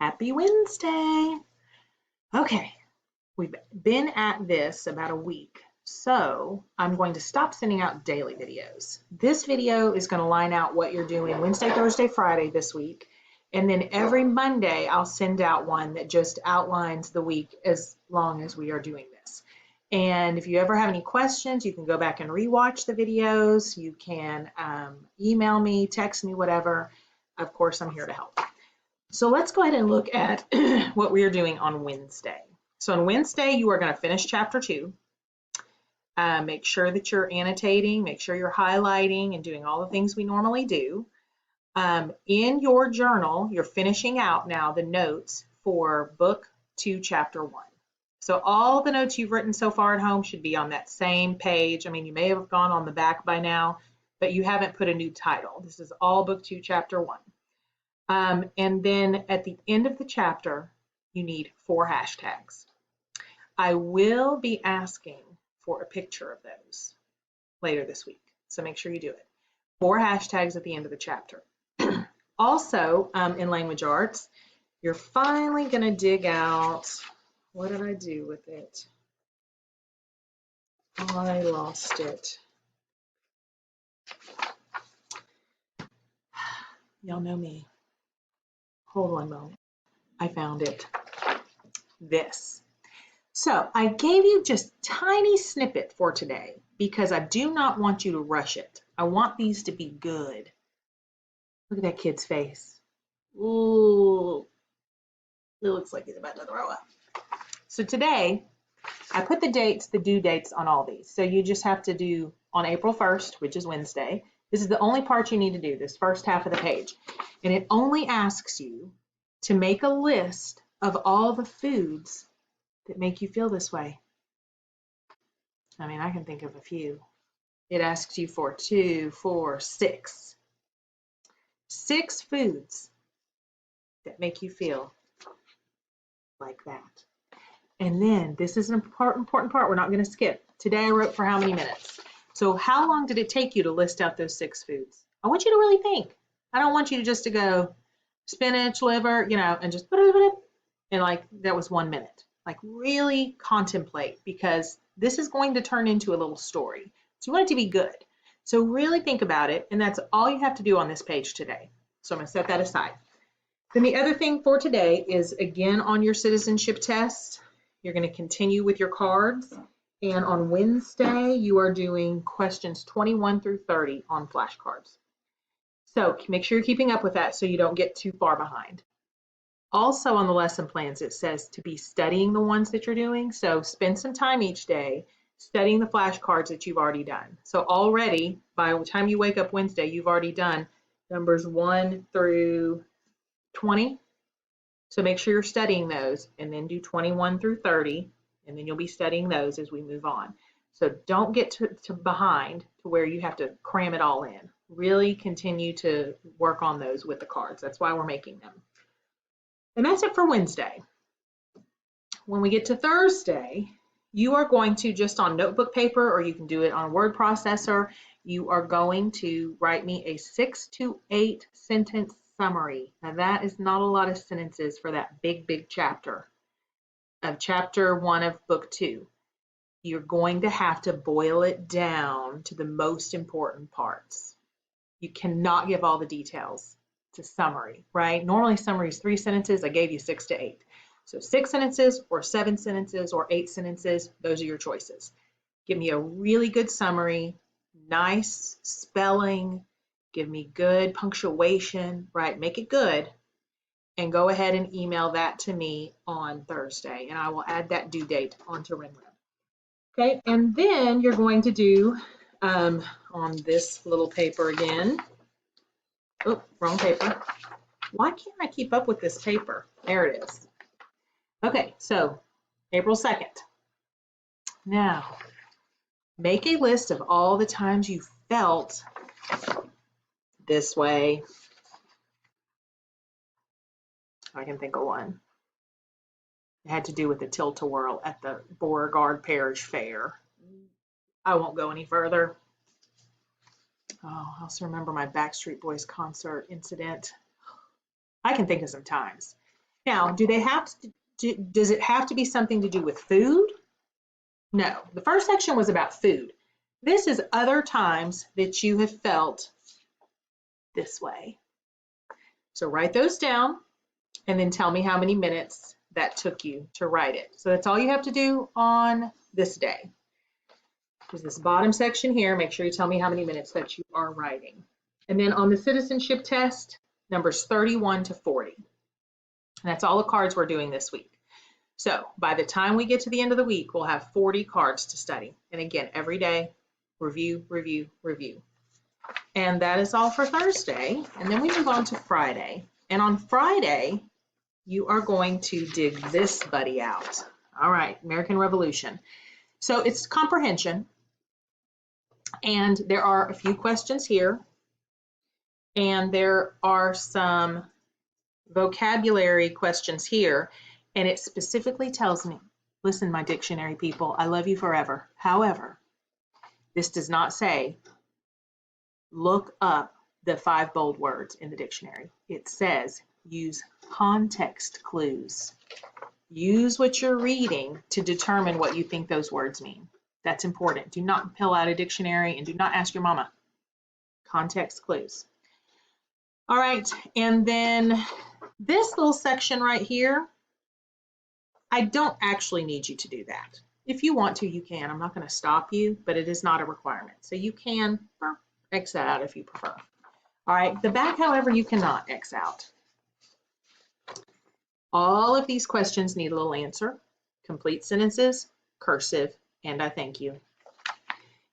Happy Wednesday. Okay, we've been at this about a week, so I'm going to stop sending out daily videos. This video is going to line out what you're doing Wednesday, Thursday, Friday this week, and then every Monday I'll send out one that just outlines the week as long as we are doing this. And if you ever have any questions, you can go back and rewatch the videos. You can email me, text me, whatever. Of course, I'm here to help. So let's go ahead and look at what we are doing on Wednesday. So on Wednesday, you are going to finish chapter 2. Make sure that you're annotating, make sure you're highlighting and doing all the things we normally do. In your journal, you're finishing out now the notes for book 2, chapter 1. So all the notes you've written so far at home should be on that same page. I mean, you may have gone on the back by now, but you haven't put a new title. This is all book 2, chapter 1. And then at the end of the chapter, you need 4 hashtags. I will be asking for a picture of those later this week, so make sure you do it. 4 hashtags at the end of the chapter. Also, in language arts, you're finally going to dig out, what did I do with it? I lost it. Y'all know me. Hold one moment. I found it. This. So I gave you just tiny snippet for today because I do not want you to rush it. I want these to be good. Look at that kid's face. Ooh, it looks like he's about to throw up. So today, I put the dates, the due dates on all these. So you just have to do on April 1st, which is Wednesday. This is the only part you need to do, this first half of the page. And it only asks you to make a list of all the foods that make you feel this way. I mean, I can think of a few. It asks you for 2, 4, 6. 6 foods that make you feel like that. And then this is an important part we're not going to skip. Today I wrote for how many minutes. So how long did it take you to list out those 6 foods? I want you to really think. I don't want you just to go spinach, liver, and just and like that was 1 minute. Like really contemplate because this is going to turn into a little story. So you want it to be good. So really think about it, and that's all you have to do on this page today. So I'm going to set that aside. Then the other thing for today is, again, on your citizenship test, you're going to continue with your cards. And on Wednesday, you are doing questions 21 through 30 on flashcards. So make sure you're keeping up with that so you don't get too far behind. Also on the lesson plans, it says to be studying the ones that you're doing. So spend some time each day studying the flashcards that you've already done. So already, by the time you wake up Wednesday, you've already done numbers 1 through 20. So make sure you're studying those and then do 21 through 30, and then you'll be studying those as we move on. So don't get to behind to where you have to cram it all in. Really continue to work on those with the cards. That's why we're making them. And that's it for Wednesday. When we get to Thursday, you are going to, just on notebook paper, or you can do it on a word processor, you are going to write me a 6 to 8 sentence summary. Now that is not a lot of sentences for that big chapter of chapter 1 of book 2. You're going to have to boil it down to the most important parts. You cannot give all the details to summary, right? Normally summary is 3 sentences. I gave you 6 to 8. So 6 sentences or 7 sentences or 8 sentences, those are your choices. Give me a really good summary, nice spelling, give me good punctuation, right? Make it good, and go ahead and email that to me on Thursday, and I will add that due date onto RenRen. Okay, and then you're going to do on this little paper again. Oh, wrong paper. Why can't I keep up with this paper? There it is. Okay, so April 2nd. Now, make a list of all the times you felt this way. I can think of one. It had to do with the tilt-a-whirl at the Beauregard Parish Fair. I won't go any further. Oh, I also remember my Backstreet Boys concert incident. I can think of some times. Now, do they have to, does it have to be something to do with food? No, the first section was about food. This is other times that you have felt this way. So write those down and then tell me how many minutes that took you to write it. So that's all you have to do on this day. There's this bottom section here. Make sure you tell me how many minutes that you are writing. And then on the citizenship test, numbers 31 to 40. And that's all the cards we're doing this week. So by the time we get to the end of the week, we'll have 40 cards to study. And again, every day, review, review, review. And that is all for Thursday. And then we move on to Friday. And on Friday, you are going to dig this buddy out. All right, American Revolution. So it's comprehension. And there are a few questions here. And there are some vocabulary questions here. And it specifically tells me, listen, my dictionary people, I love you forever. However, this does not say, look up the 5 bold words in the dictionary. It says, use context clues. Use what you're reading to determine what you think those words mean. That's important. Do not pull out a dictionary and do not ask your mama. Context clues. All right, and then this little section right here, I don't actually need you to do that. If you want to, you can. I'm not going to stop you, but it is not a requirement. So you can X that out if you prefer. All right, the back, however, you cannot X out. All of these questions need a little answer, complete sentences, cursive, and I thank you.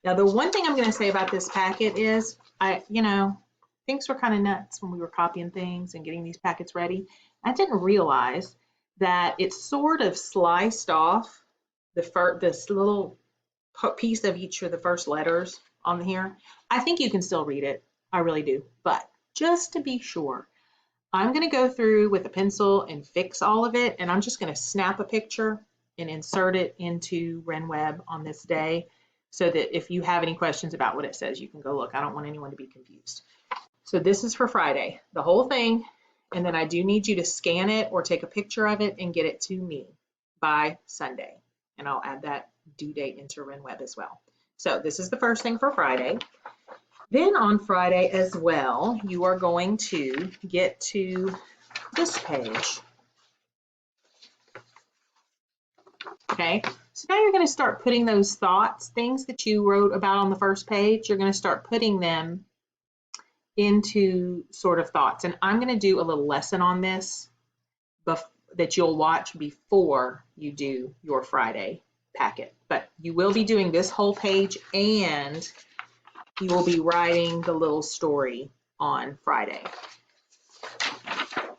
Now, the one thing I'm going to say about this packet is, things were kind of nuts when we were copying things and getting these packets ready. I didn't realize that it's sort of sliced off this little piece of each of the first letters on here. I think you can still read it. I really do. But just to be sure, I'm going to go through with a pencil and fix all of it. And I'm just going to snap a picture and insert it into RenWeb on this day so that if you have any questions about what it says, you can go look. I don't want anyone to be confused. So this is for Friday, the whole thing. And then I do need you to scan it or take a picture of it and get it to me by Sunday. And I'll add that due date into RenWeb as well. So this is the first thing for Friday. Then on Friday as well, you are going to get to this page. Okay, so now you're going to start putting those thoughts, things that you wrote about on the first page, you're going to start putting them into sort of thoughts. And I'm going to do a little lesson on this that you'll watch before you do your Friday packet. But you will be doing this whole page and you will be writing the little story on Friday.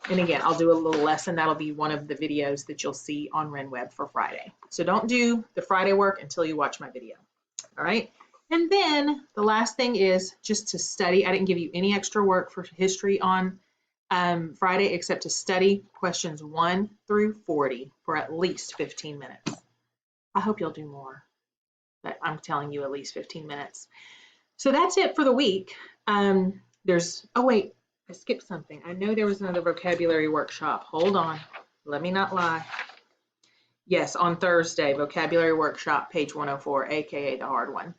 And again, I'll do a little lesson. That'll be one of the videos that you'll see on RenWeb for Friday. So don't do the Friday work until you watch my video. All right. And then the last thing is just to study. I didn't give you any extra work for history on Friday except to study questions 1 through 40 for at least 15 minutes. I hope you'll do more, but I'm telling you at least 15 minutes. So that's it for the week. Oh wait, I skipped something. I know there was another vocabulary workshop. Hold on, let me not lie. Yes, on Thursday, vocabulary workshop, page 104, AKA the hard one.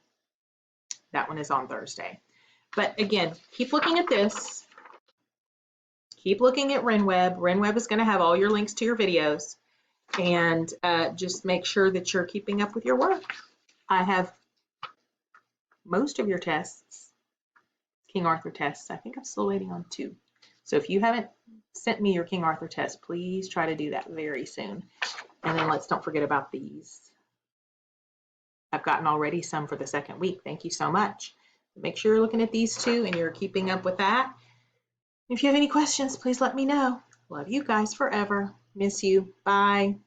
That one is on Thursday. But again, keep looking at this. Keep looking at RenWeb. RenWeb is going to have all your links to your videos. And just make sure that you're keeping up with your work. I have most of your tests, King Arthur tests. I think I'm still waiting on 2. So if you haven't sent me your King Arthur test, please try to do that very soon. And then don't forget about these. I've gotten already some for the second week. Thank you so much. Make sure you're looking at these 2 and you're keeping up with that. If you have any questions, please let me know. Love you guys forever. Miss you. Bye.